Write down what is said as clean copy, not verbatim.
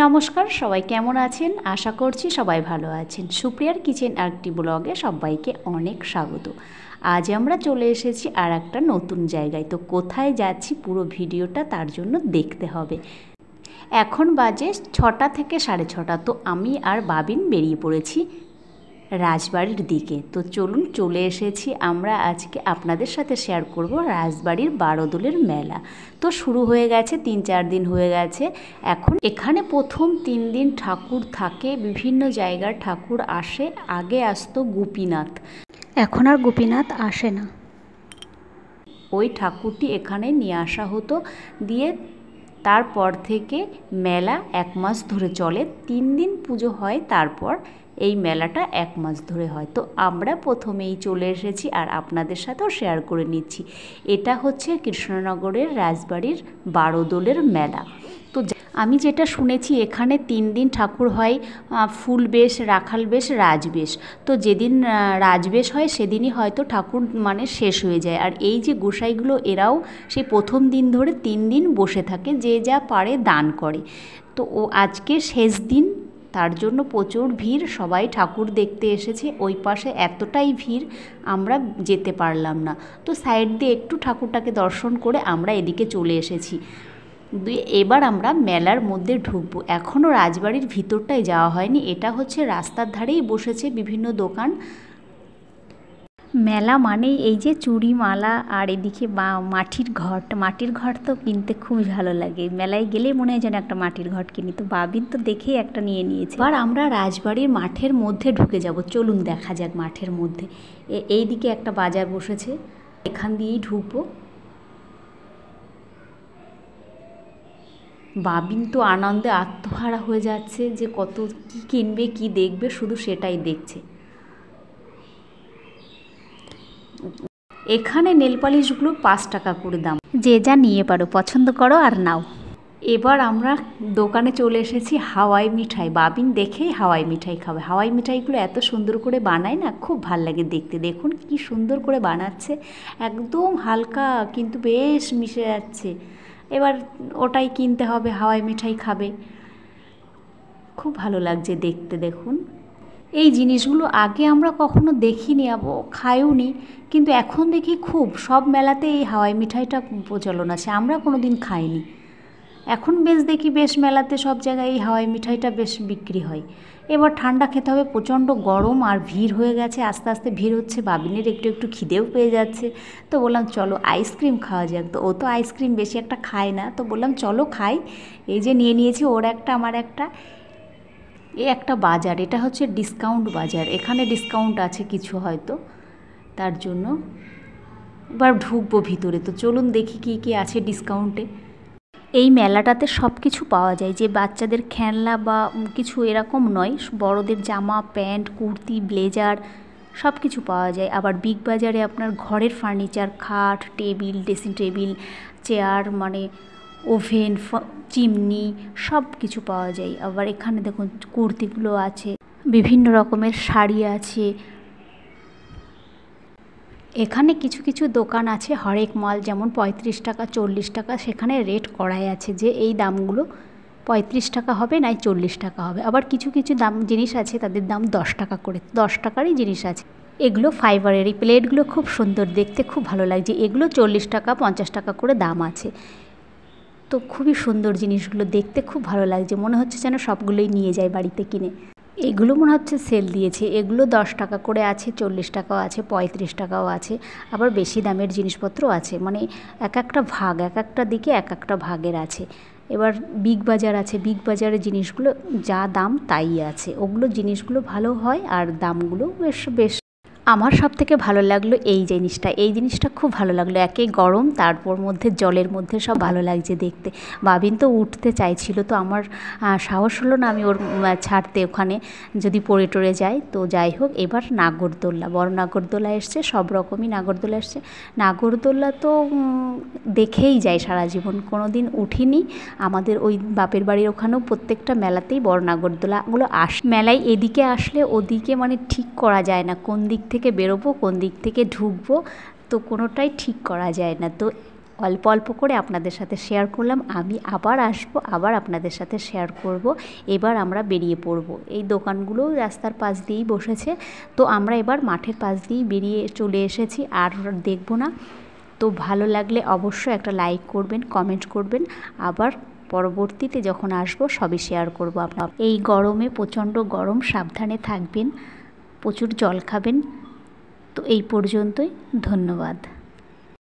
নমস্কার, সবাই কেমন আছেন? আশা করছি সবাই ভালো আছেন। সুপ্রিয়ার কিচেন আর্টটি ব্লগে সবাইকে অনেক স্বাগত। আজ আমরা চলে এসেছি আর একটা নতুন জায়গায়। তো কোথায় যাচ্ছি পুরো ভিডিওটা তার জন্য দেখতে হবে। এখন বাজে 6টা থেকে 6:30। তো আমি আর বাবিন বেরিয়ে পড়েছি রাজবাড়ির দিকে। তো চলুন, চলে এসেছি আমরা। আজকে আপনাদের সাথে শেয়ার করব রাজবাড়ির বারোদোলের মেলা। তো শুরু হয়ে গেছে, 3-4 দিন হয়ে গেছে। এখন এখানে প্রথম 3 দিন ঠাকুর থাকে, বিভিন্ন জায়গার ঠাকুর আসে। আগে আসতো গোপীনাথ, এখন আর গোপীনাথ আসে না। ওই ঠাকুরটি এখানে নিয়ে আসা হতো, দিয়ে তারপর থেকে মেলা 1 মাস ধরে চলে। 3 দিন পুজো হয়, তারপর এই মেলাটা 1 মাস ধরে হয়। তো আমরা প্রথমেই চলে এসেছি আর আপনাদের সাথেও শেয়ার করে নিচ্ছি। এটা হচ্ছে কৃষ্ণনগরের রাজবাড়ির বারোদোলের মেলা। তো আমি যেটা শুনেছি, এখানে 3 দিন ঠাকুর হয়, ফুল বেশ, রাখাল বেশ, রাজবেশ। তো যেদিন রাজবেশ হয় সেদিনই হয়তো ঠাকুর শেষ হয়ে যায়। আর এই যে গোসাইগুলো, এরাও সেই প্রথম দিন ধরে 3 দিন বসে থাকে, যে যা পারে দান করে। তো আজকে শেষ দিন, তার জন্য প্রচুর ভিড়, সবাই ঠাকুর দেখতে এসেছে। ওই পাশে এতটাই ভিড় আমরা যেতে পারলাম না। তো সাইড দিয়ে একটু ঠাকুরটাকে দর্শন করে আমরা এদিকে চলে এসেছি। এবার আমরা মেলার মধ্যে ঢুকবো। এখনও রাজবাড়ির ভিতরটায় যাওয়া হয়নি। এটা হচ্ছে রাস্তার ধারেই বসেছে বিভিন্ন দোকান। মেলা মানেই এই যে চুড়ি মালা, আর এদিকে মাটির ঘট তো কিনতে খুবই ভালো লাগে। মেলায় গেলেই মনে হয় যেন একটা মাটির ঘট কিনি। তো বাবিন তো দেখেই একটা নিয়ে নিয়েছে। আর আমরা রাজবাড়ির মাঠের মধ্যে ঢুকে যাব। চলুন দেখা যাক মাঠের মধ্যে। এই দিকে একটা বাজার বসেছে, এখান দিয়েই ঢুকবো। বাবিন তো আনন্দে আত্মহারা হয়ে যাচ্ছে, যে কত কি কিনবে, কি দেখবে, শুধু সেটাই দেখছে। এখানে নেল পালিশগুলো 5 টাকা করে দাম, যে যা নিয়ে পারো, পছন্দ করো আর নাও। এবার আমরা দোকানে চলে এসেছি হাওয়াই মিঠাই। বাবিন দেখেই হাওয়াই মিঠাই খাবে। হাওয়াই মিঠাইগুলো এত সুন্দর করে বানায় না, খুব ভাল লাগে দেখতে। দেখুন কি সুন্দর করে বানাচ্ছে, একদম হালকা কিন্তু বেশ মিশে যাচ্ছে। এবার ওটাই কিনতে হবে, হাওয়াই মিঠাই খাবে। খুব ভালো লাগছে দেখতে। দেখুন এই জিনিসগুলো আগে আমরা কখনো দেখিনি, খাইওনি, কিন্তু এখন দেখি খুব সব মেলাতে এই হাওয়াই মিঠাইটা প্রচলন আছে। আমরা কোনো দিন খাইনি, এখন বেশ দেখি বেশ মেলাতে সব জায়গায় এই হাওয়াই মিঠাইটা বেশ বিক্রি হয়। এবার ঠান্ডা খেতে হবে, প্রচণ্ড গরম আর ভিড় হয়ে গেছে, আস্তে আস্তে ভিড় হচ্ছে। বাবিনের একটু একটু খিদেও পেয়ে যাচ্ছে। তো বললাম চলো আইসক্রিম খাওয়া যাক। তো ও তো আইসক্রিম বেশি একটা খায় না, তো বললাম চলো খাই। এই যে নিয়ে নিয়েছি, ওর একটা আমার একটা। একটা বাজার, এটা হচ্ছে ডিসকাউন্ট বাজার। এখানে ডিসকাউন্ট আছে কিছু হয়তো, তার জন্য এবার ঢুকবো ভিতরে। তো চলুন দেখি কি কি আছে ডিসকাউন্টে। এই মেলাটাতে সব কিছু পাওয়া যায়, যে বাচ্চাদের খেলনা বা কিছু এরকম নয়, বড়দের জামা, প্যান্ট, কুর্তি, ব্লেজার সব কিছু পাওয়া যায়। আবার বিগ বাজারে আপনার ঘরের ফার্নিচার, খাট, table, dressing table, chair, oven, chimney সব কিছু পাওয়া যায়। আবার এখানে দেখুন কুর্তিগুলো আছে, বিভিন্ন রকমের শাড়ি আছে। এখানে কিছু কিছু দোকান আছে হরেক মাল, যেমন 35 টাকা, 40 টাকা, সেখানে রেট করাই আছে যে এই দামগুলো 35 টাকা হবে, নাই 40 টাকা হবে। আবার কিছু কিছু দাম জিনিস আছে, তাদের দাম 10 টাকা করে, 10 টাকারই জিনিস আছে। এগুলো ফাইবারের, এই প্লেটগুলো খুব সুন্দর দেখতে, খুব ভালো লাগছে। এগুলো 40 টাকা, 50 টাকা করে দাম আছে। তো খুবই সুন্দর জিনিসগুলো দেখতে, খুব ভালো লাগছে। মনে হচ্ছে যেন সবগুলোই নিয়ে যায় বাড়িতে কিনে। এগুলো মনে হচ্ছে সেল দিয়েছে। এগুলো 10 টাকা করে আছে, 40 টাকাও আছে, 35 টাকাও আছে। আবার বেশি দামের জিনিসপত্র আছে, এক একটা ভাগ, এক একটা দিকে এক একটা ভাগের আছে। এবার বিগ বাজার আছে, বিগ বাজারের জিনিসগুলো যা দাম তাই আছে। ওগুলো জিনিসগুলো ভালো হয় আর দামগুলো বেশ। আমার সবথেকে ভালো লাগলো এই জিনিসটা খুব ভালো লাগলো। একে গরম, তারপর মধ্যে জলের মধ্যে সব ভালো লাগছে দেখতে। বাবিন তো উঠতে চাইছিল, তো আমার সাহস হলো না আমি ওর ছাড়তে, ওখানে যদি পড়ে টরে যায়। তো যাই হোক, এবার নাগরদোল্লা, বড় নাগরদোল্লা এসছে, সব রকমই নাগরদোল্লা এসছে। নাগরদোল্লা তো দেখেই যায় সারা জীবন, কোনো দিন উঠিনি। আমাদের ওই বাপের বাড়ির ওখানেও প্রত্যেকটা মেলাতেই বড় নাগরদোল্লাগুলো মেলায় এদিকে আসলে ওদিকে ঠিক করা যায় না, কোন দিক থেকে বেরোবো, কোন দিক থেকে ঢুকবো, তো কোনোটাই ঠিক করা যায় না। তো অল্প অল্প করে আপনাদের সাথে শেয়ার করলাম। আমি আবার আসবো, আবার আপনাদের সাথে শেয়ার করব। এবার আমরা বেরিয়ে পড়ব। এই দোকানগুলোও রাস্তার পাশ দিয়েই বসেছে, তো আমরা এবার মাঠের পাশ দিয়েই বেরিয়ে চলে এসেছি, আর দেখব না। তো ভালো লাগলে অবশ্যই একটা লাইক করবেন, কমেন্ট করবেন। আবার পরবর্তীতে যখন আসবো সবই শেয়ার করব। আপনার এই গরমে প্রচণ্ড গরম, সাবধানে থাকবেন, প্রচুর জল খাবেন। তো এই পর্যন্তই, ধন্যবাদ।